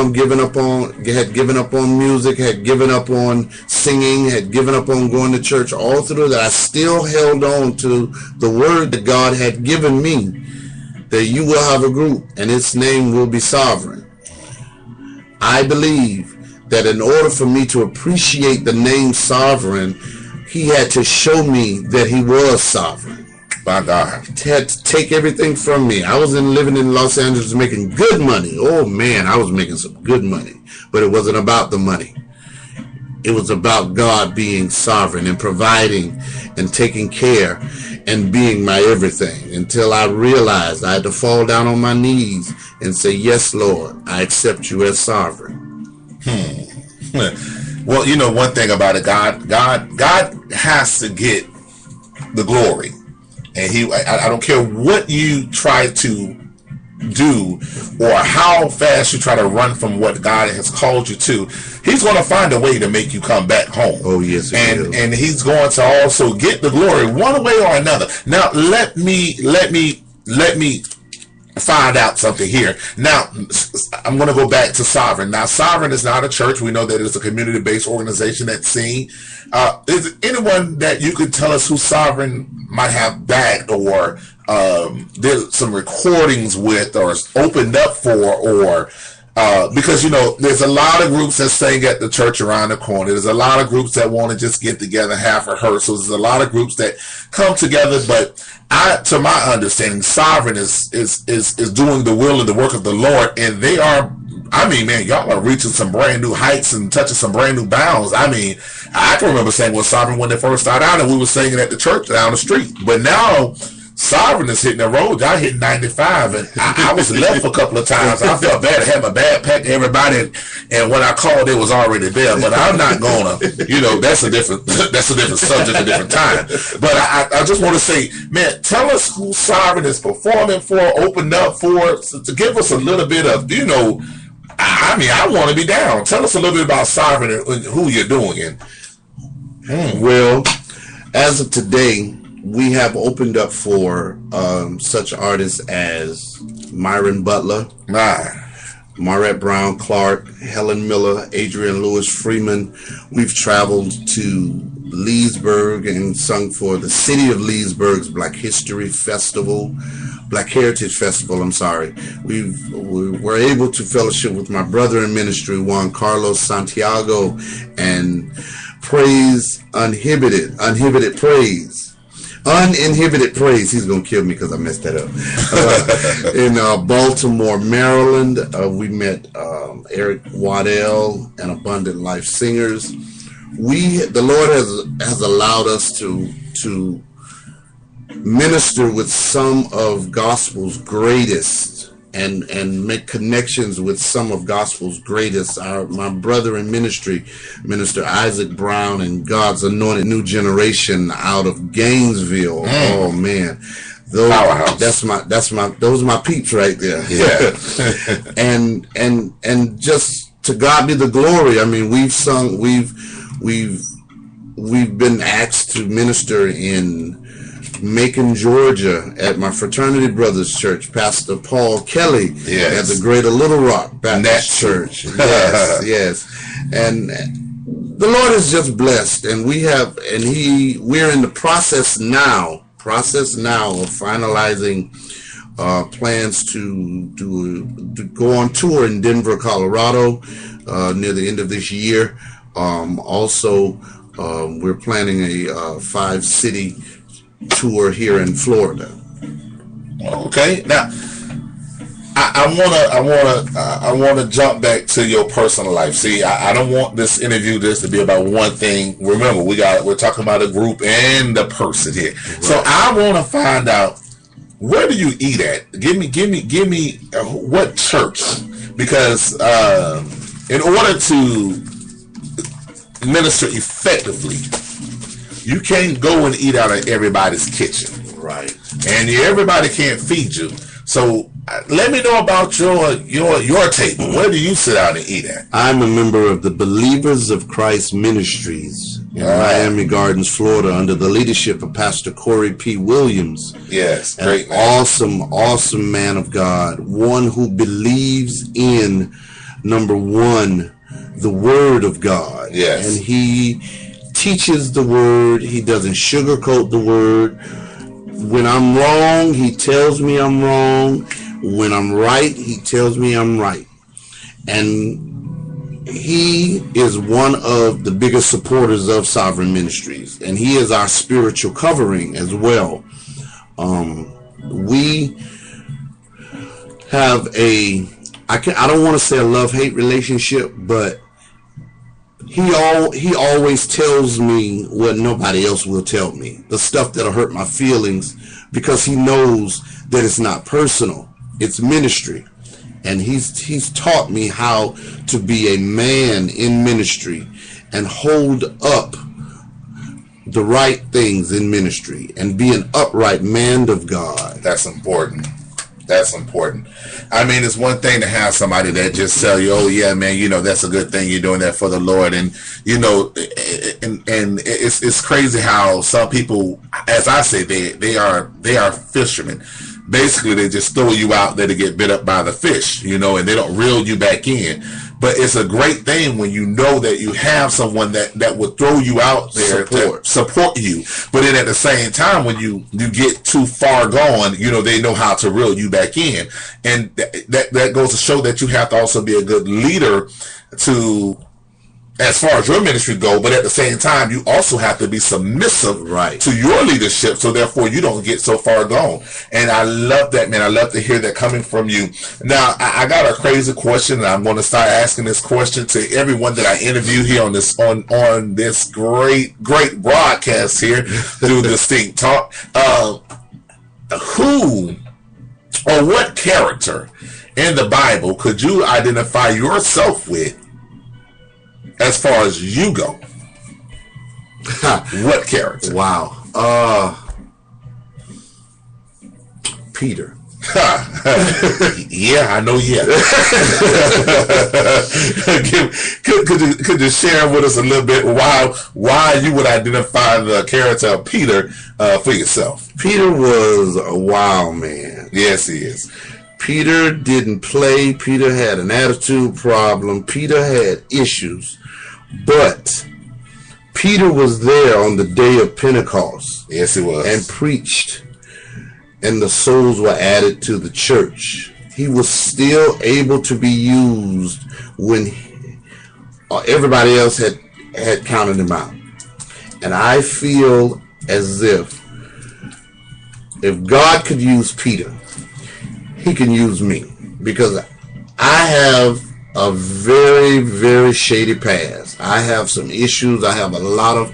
on had given up on music, had given up on singing, had given up on going to church. All through that, I still held on to the word that God had given me, that you will have a group and its name will be Sovereign. I believe that in order for me to appreciate the name Sovereign, he had to show me that he was sovereign. My God. He had to take everything from me. I was living in Los Angeles making good money. Oh man, I was making some good money. But it wasn't about the money. It was about God being sovereign and providing and taking care and being my everything, until I realized I had to fall down on my knees and say, yes, Lord, I accept you as sovereign. Well, you know one thing about it, God has to get the glory. And I don't care what you try to do or how fast you try to run from what God has called you to, he's going to find a way to make you come back home. Oh yes, and he's going to also get the glory one way or another. Now let me find out something here. Now I'm going to go back to Sovereign. Now Sovereign is not a church. We know that it's a community-based organization that's seen. Is there anyone that you could tell us who Sovereign might have backed, or there's some recordings with, or opened up for, or because, you know, there's a lot of groups that sing at the church around the corner. There's a lot of groups that want to just get together, have rehearsals. There's a lot of groups that come together, but to my understanding, Sovereign is doing the will and the work of the Lord, and they are, I mean, man, y'all are reaching some brand new heights and touching some brand new bounds. I mean, I can remember saying with Sovereign when they first started out, and we were singing at the church down the street. But now Sovereign is hitting the road. I hit 95, and I was left a couple of times. I felt bad. I had my bag packed to everybody, and when I called, it was already there. But I'm not gonna, you know, that's a different subject, a different time. But I just want to say, man, tell us who Sovereign is performing for, opened up for, to give us a little bit of, you know. I mean, I want to be down. Tell us a little bit about Sovereign and who you're doing it. Well, as of today, we have opened up for such artists as Myron Butler, Marette Brown Clark, Helen Miller, Adrian Lewis Freeman. We've traveled to Leesburg and sung for the city of Leesburg's Black Heritage Festival, I'm sorry. We were able to fellowship with my brother in ministry, Juan Carlos Santiago, and praise uninhibited praise. He's gonna kill me because I messed that up. In Baltimore, Maryland, we met Eric Waddell and Abundant Life Singers. The Lord has allowed us to minister with some of gospel's greatest and make connections with some of gospel's greatest. My brother in ministry, Minister Isaac Brown, and God's Anointed New Generation out of Gainesville. Oh man, those are my peeps right there. Yeah. and just to God be the glory. I mean, we've been asked to minister in Macon, Georgia, at my fraternity brother's church, Pastor Paul Kelly, at the Greater Little Rock Baptist Church. Yes. And the Lord is just blessed, and we're in the process now of finalizing plans to go on tour in Denver, Colorado, near the end of this year. Also, we're planning a 5-city tour here in Florida. Okay, now I wanna jump back to your personal life. See, I don't want this interview to be about one thing. Remember, we're talking about a group and the person here. Right. So I want to find out, where do you eat at? Give me what church? Because in order to minister effectively, you can't go and eat out of everybody's kitchen. Right. And everybody can't feed you. So let me know about your table. Where do you sit out and eat at? I'm a member of the Believers of Christ Ministries in Miami Gardens, Florida, under the leadership of Pastor Corey P. Williams. Yes, great man. Awesome man of God. One who believes in number one, the Word of God. Yes. And he teaches the Word. He doesn't sugarcoat the Word. When I'm wrong, he tells me I'm wrong. When I'm right, he tells me I'm right. And he is one of the biggest supporters of Sovereign Ministries. And he is our spiritual covering as well. We have I don't want to say a love-hate relationship, but he always tells me what nobody else will tell me, the stuff that'll hurt my feelings, because he knows that it's not personal, it's ministry. And he's taught me how to be a man in ministry and hold up the right things in ministry and be an upright man of God. That's important. That's important. I mean, it's one thing to have somebody that just tell you, oh yeah, man, you know, that's a good thing, you're doing that for the Lord. And, you know, and it's crazy how some people, as I say, they are fishermen. Basically, they just throw you out there to get bit up by the fish, you know, and they don't reel you back in. But it's a great thing when you know that you have someone that will throw you out there to support you. But then at the same time, when you get too far gone, you know, they know how to reel you back in. And that goes to show that you have to also be a good leader to, as far as your ministry go, but at the same time, you also have to be submissive to your leadership, so therefore you don't get so far gone. And I love that, man. I love to hear that coming from you. Now, I got a crazy question, and I'm going to start asking this question to everyone that I interview here on this on this great broadcast here through Distinct Talk. Who or what character in the Bible could you identify yourself with? As far as you go, what character? Wow. Peter. Yeah, I know. Yeah. Could you share with us a little bit why you would identify the character of Peter for yourself? Peter was a wild man. Yes, he is. Peter didn't play. Peter had an attitude problem. Peter had issues. But Peter was there on the day of Pentecost. Yes, he was. And preached. And the souls were added to the church. He was still able to be used when everybody else had counted him out. And I feel as if God could use Peter, he can use me. Because I have a very, very shady past. I have some issues. I have a lot of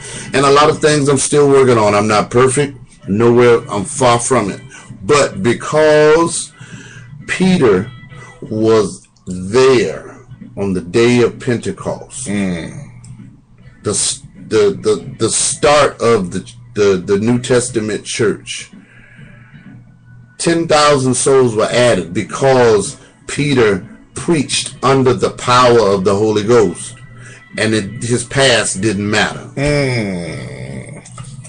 things I'm still working on. I'm not perfect. Nowhere. I'm far from it. But because Peter was there on the day of Pentecost, the start of the New Testament church, 10,000 souls were added because Peter preached under the power of the Holy Ghost, and his past didn't matter.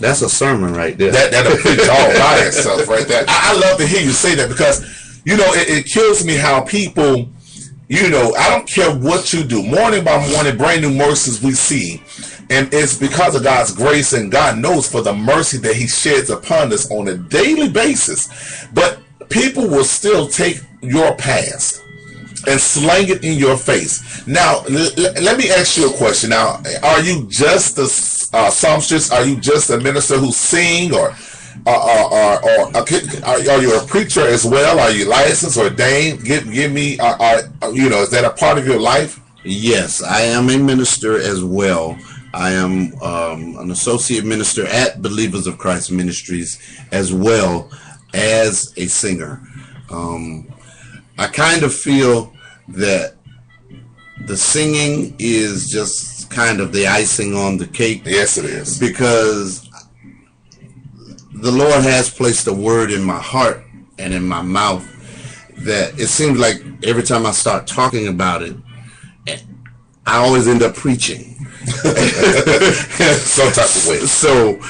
That's a sermon right there. That'll preach all by itself right there. I love to hear you say that, because, you know, it kills me how people, you know, I don't care what you do, morning by morning, brand new mercies we see. And it's because of God's grace, and God knows for the mercy that he sheds upon us on a daily basis. But people will still take your past and slang it in your face. Now, let me ask you a question. Now, are you just a songstress? Are you just a minister who sing, or are you a preacher as well? Are you licensed, ordained? Give me, you know, is that a part of your life? Yes, I am a minister as well. I am an associate minister at Believers of Christ Ministries, as well as a singer. I kind of feel that the singing is just kind of the icing on the cake. Yes, it is. Because the Lord has placed a word in my heart and in my mouth that it seems like every time I start talking about it, I always end up preaching. Some type of way. So,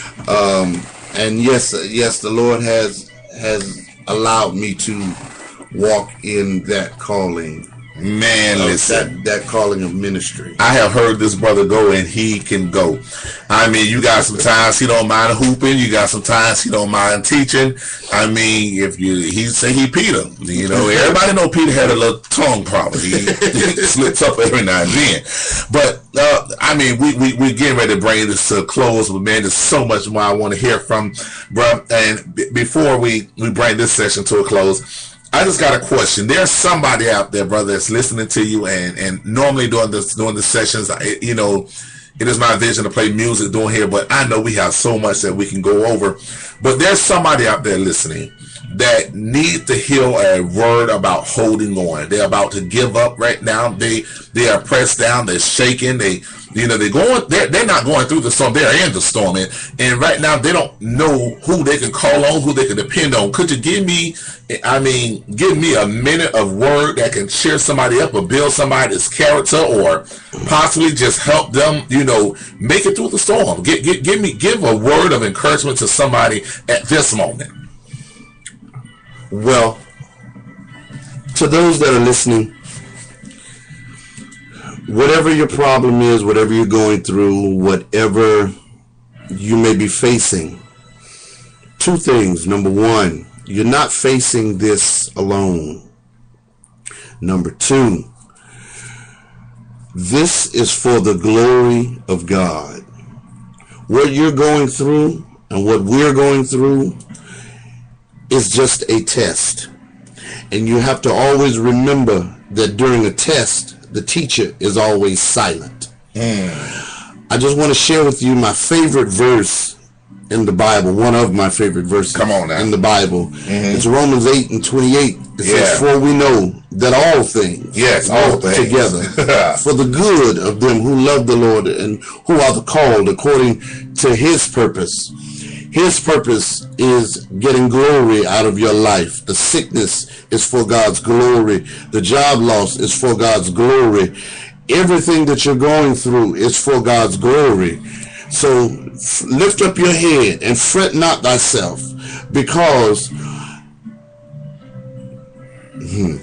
and yes, the Lord has allowed me to walk in that calling Man, listen. That calling of ministry. I have heard this brother go, and he can go. I mean, you got some times he don't mind hooping. You got some times he don't mind teaching. I mean, he say he Peter. You know, everybody know Peter had a little tongue problem. He slips up every now and then. But I mean, we getting ready to bring this to a close. But man, there's so much more I want to hear from, bro. And before we bring this session to a close, I just got a question. There's somebody out there, brother, that's listening to you, and normally during the sessions, you know, it is my vision to play music doing here, but I know we have so much that we can go over. But there's somebody out there listening that need to hear a word about holding on. They're about to give up right now. They are pressed down. They're shaking. They're not going through the storm. They're in the storm, and right now they don't know who they can call on, who they can depend on. Could you give me a minute of word that can cheer somebody up or build somebody's character, or possibly just help them, you know, make it through the storm? Give a word of encouragement to somebody at this moment. Well, to those that are listening, whatever your problem is, whatever you're going through, whatever you may be facing, two things. Number one, you're not facing this alone. Number two, this is for the glory of God. What you're going through and what we're going through is just a test. And you have to always remember that during a test, the teacher is always silent. I just want to share with you my favorite verse in the Bible, one of my favorite verses in the Bible. It's Romans 8:28. It says, "For we know that all things work together for the good of them who love the Lord and who are the called according to his purpose." His purpose is getting glory out of your life. The sickness is for God's glory. The job loss is for God's glory. Everything that you're going through is for God's glory. So lift up your head and fret not thyself, because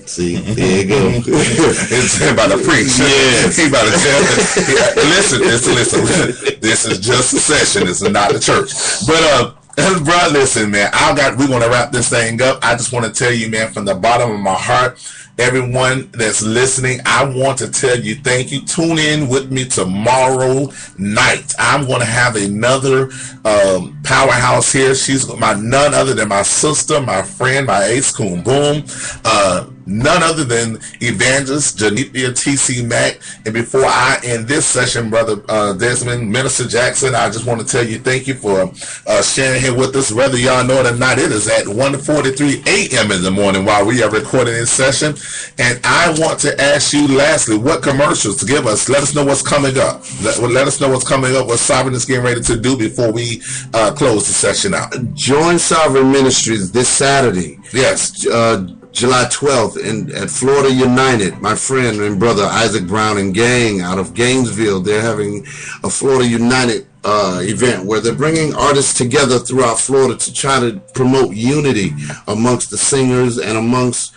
see, there you go. It's about to preach. Yes. He about to tell. Listen. This is just a session. This is not the church. But bro, listen, man. We're gonna wrap this thing up. I just want to tell you, man, from the bottom of my heart, everyone that's listening, I want to tell you thank you. Tune in with me tomorrow night. I'm going to have another powerhouse here. She's none other than my sister, my friend, my ace, Coon Boom. None other than Evangelist Janithia T.C. Mack. And before I end this session, Brother Desmond, Minister Jackson, I just want to tell you thank you for sharing here with us. Whether y'all know it or not, it is at 1:43 a.m. in the morning while we are recording this session. And I want to ask you lastly, what commercials to give us? Let us know what's coming up. Let us know what's coming up, what Sovereign is getting ready to do before we close the session out. Join Sovereign Ministries this Saturday. Yes. July 12th at Florida United. My friend and brother Isaac Brown and gang out of Gainesville, they're having a Florida United event where they're bringing artists together throughout Florida to try to promote unity amongst the singers and amongst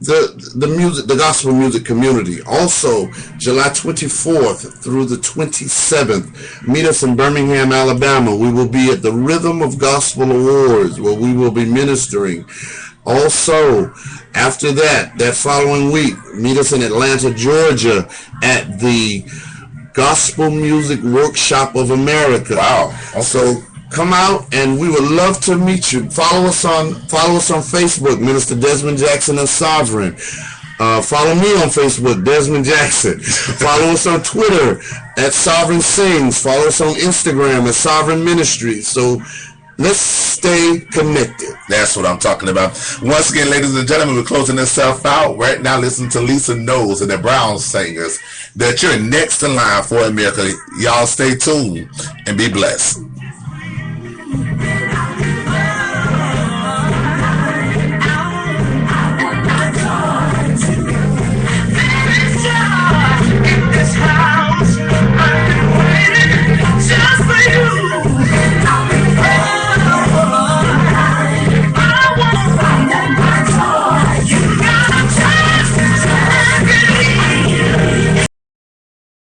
the gospel music community. Also, July 24th through the 27th, meet us in Birmingham, Alabama. We will be at the Rhythm of Gospel Awards, where we will be ministering. Also, after that following week, meet us in Atlanta, Georgia at the Gospel Music Workshop of America. Wow. Okay. So come out, and we would love to meet you. Follow us on Facebook, Minister Desmond Jackson and Sovereign. Follow me on Facebook, Desmond Jackson. Follow us on Twitter at Sovereign Sings. Follow us on Instagram at Sovereign Ministries. So let's stay connected. That's what I'm talking about. Once again, ladies and gentlemen, we're closing this stuff out. Right now, listen to Lisa Knowles and the Brown Singers, that you're next in line for America. Y'all stay tuned and be blessed.